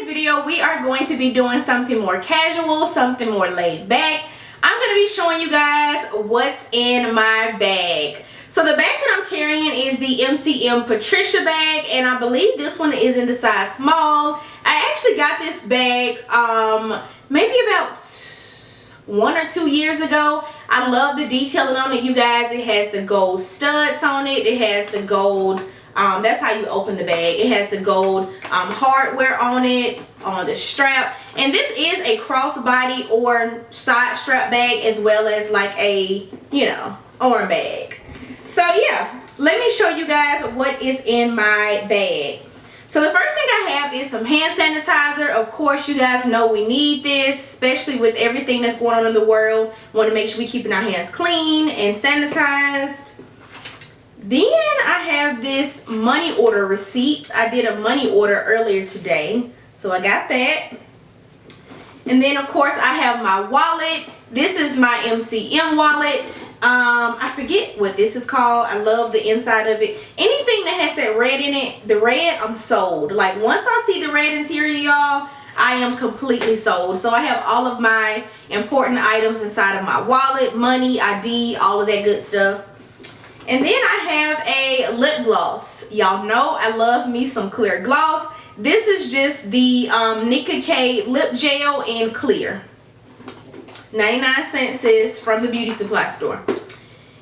today's video, we are going to be doing something more casual, something more laid back. I'm going to be showing you guys what's in my bag. So the bag that I'm carrying is the Mcm Patricia bag, and I believe this one is in the size small. I actually got this bag maybe about 1 or 2 years ago. I love the detailing on it, you guys. It has the gold studs on it. It has the gold, that's how you open the bag. It has the gold hardware on it, on the strap. And this is a crossbody or side strap bag, as well as like a, you know, arm bag. So yeah, let me show you guys what is in my bag. So the first thing I have is some hand sanitizer. Of course, you guys know we need this, especially with everything that's going on in the world. Want to make sure we're keeping our hands clean and sanitized. Then I have this money order receipt. I did a money order earlier today, so I got that. And then of course I have my wallet. This is my MCM wallet. I forget what this is called. I love the inside of it. Anything that has that red in it, the red, I'm sold. Like once I see the red interior, y'all, I am completely sold. So I have all of my important items inside of my wallet, money, ID, all of that good stuff. And then I have a lip gloss. Y'all know I love me some clear gloss. This is just the Nika K lip gel in clear. 99 cents is from the beauty supply store.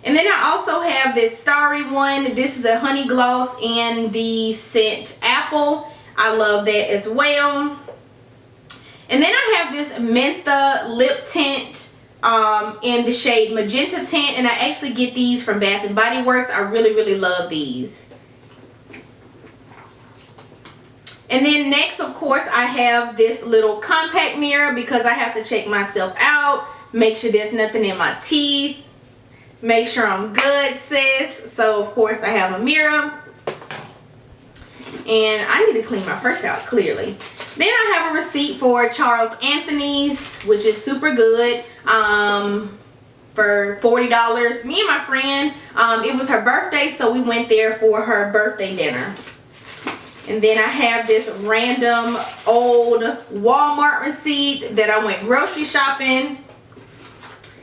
And then I also have this starry one. This is a honey gloss in the scent apple. I love that as well. And then I have this Mentha lip tint in the shade magenta tint, and I actually get these from Bath and Body Works. I really love these. And then next, of course, I have this little compact mirror because I have to check myself out, make sure there's nothing in my teeth, make sure I'm good, sis. So of course I have a mirror, and I need to clean my purse out clearly. Then I have a receipt for Charles Anthony's, which is super good, for $40. Me and my friend, it was her birthday, so we went there for her birthday dinner. And then I have this random old Walmart receipt that I went grocery shopping.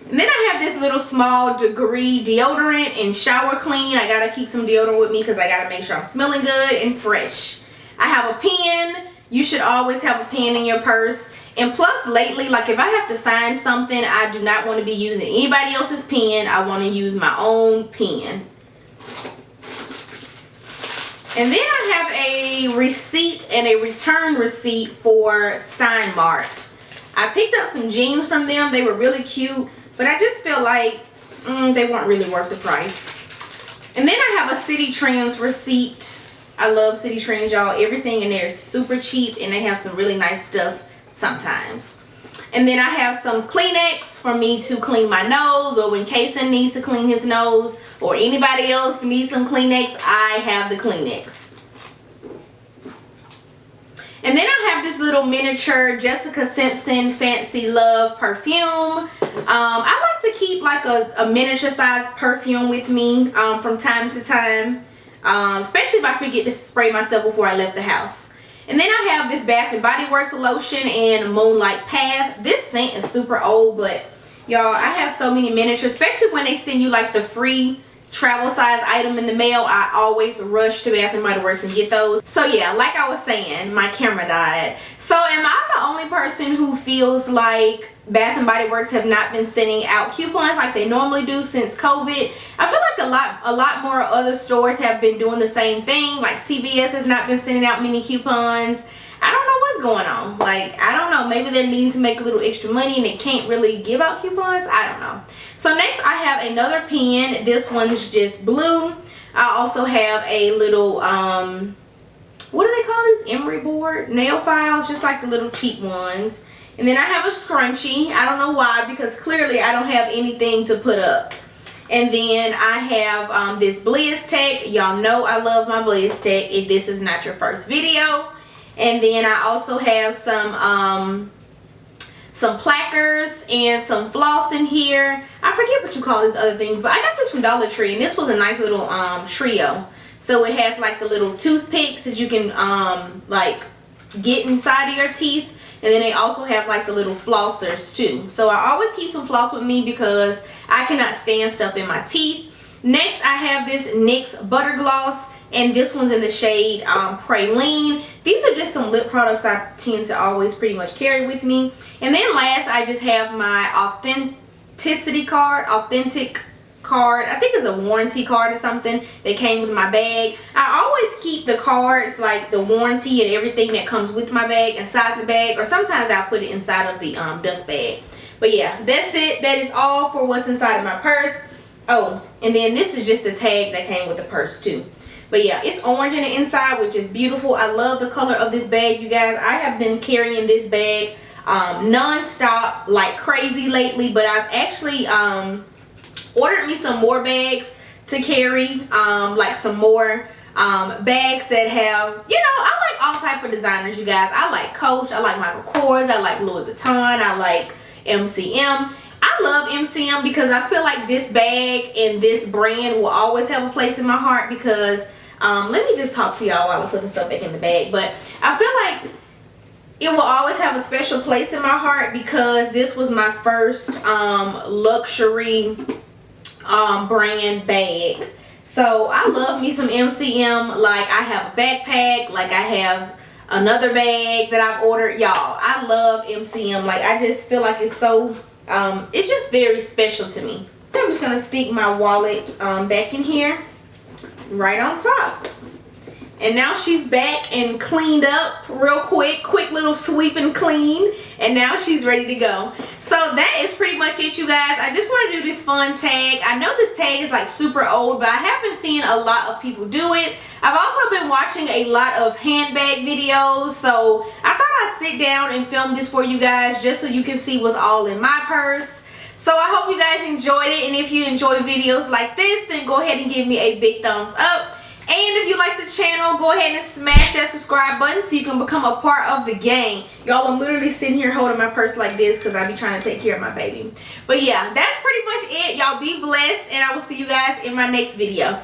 And then I have this little small degree deodorant and shower clean. I gotta keep some deodorant with me because I gotta make sure I'm smelling good and fresh. I have a pen. You should always have a pen in your purse. And plus lately, like if I have to sign something, I do not want to be using anybody else's pen. I want to use my own pen. And then I have a receipt and a return receipt for Steinmart. I picked up some jeans from them. They were really cute, but I just feel like they weren't really worth the price. And then I have a City Trends receipt. I love City Trends, y'all. Everything in there is super cheap, and they have some really nice stuff sometimes. And then I have some Kleenex for me to clean my nose, or when Kason needs to clean his nose, or anybody else needs some Kleenex, I have the Kleenex. And then I have this little miniature Jessica Simpson Fancy Love perfume. I like to keep like a miniature size perfume with me from time to time, especially if I forget to spray myself before I left the house. And then I have this Bath and Body Works lotion and Moonlight Path. This scent is super old, but y'all, I have so many miniatures, especially when they send you like the free travel size item in the mail. I always rush to Bath and Body Works and get those. So yeah, like I was saying, my camera died. So am I the only person who feels like Bath and Body Works have not been sending out coupons like they normally do since COVID? I feel like a lot more other stores have been doing the same thing. Like CVS has not been sending out many coupons. I don't know what's going on. Like, I don't know. Maybe they're needing to make a little extra money and they can't really give out coupons. I don't know. So next I have another pen. This one's just blue. I also have a little, what do they call this? Emery board? Nail files, just like the little cheap ones. And then I have a scrunchie. I don't know why, because clearly I don't have anything to put up. And then I have this BlizzTech. Y'all know I love my BlizzTech if this is not your first video. And then I also have some plackers and some floss in here. I forget what you call these other things, but I got this from Dollar Tree, and this was a nice little trio. So it has like the little toothpicks that you can like get inside of your teeth. And then they also have like the little flossers too. So I always keep some floss with me because I cannot stand stuff in my teeth. Next, I have this NYX Butter Gloss, and this one's in the shade Praline. These are just some lip products I tend to always pretty much carry with me. And then last, I just have my authentic card. I think it's a warranty card or something that came with my bag. I always keep the cards, like the warranty and everything that comes with my bag, inside the bag, or sometimes I'll put it inside of the dust bag. But yeah, that's it. That is all for what's inside of my purse. Oh, and then this is just the tag that came with the purse too. But yeah, it's orange in the inside, which is beautiful. I love the color of this bag, you guys. I have been carrying this bag non-stop like crazy lately, but I've actually ordered me some more bags to carry, like some more bags that have, you know, I like all type of designers, you guys. I like Coach, I like Michael Kors, I like Louis Vuitton, I like MCM. I love MCM because I feel like this bag and this brand will always have a place in my heart because, let me just talk to y'all while I put the stuff back in the bag, but I feel like it will always have a special place in my heart because this was my first luxury brand bag. So I love me some MCM. Like I have a backpack, like I have another bag that I've ordered. Y'all, I love MCM. Like I just feel like it's so it's just very special to me. I'm just gonna stick my wallet back in here right on top. And now she's back and cleaned up real quick little sweep and clean, and now she's ready to go. So that is pretty much it, you guys. I just want to do this fun tag. I know this tag is like super old, but I haven't seen a lot of people do it. I've also been watching a lot of handbag videos, so I thought I'd sit down and film this for you guys just so you can see what's all in my purse. So I hope you guys enjoyed it, and if you enjoy videos like this, then go ahead and give me a big thumbs up. And if you like the channel, go ahead and smash that subscribe button so you can become a part of the gang. Y'all, I'm literally sitting here holding my purse like this because I be trying to take care of my baby. But yeah, that's pretty much it. Y'all be blessed, and I will see you guys in my next video.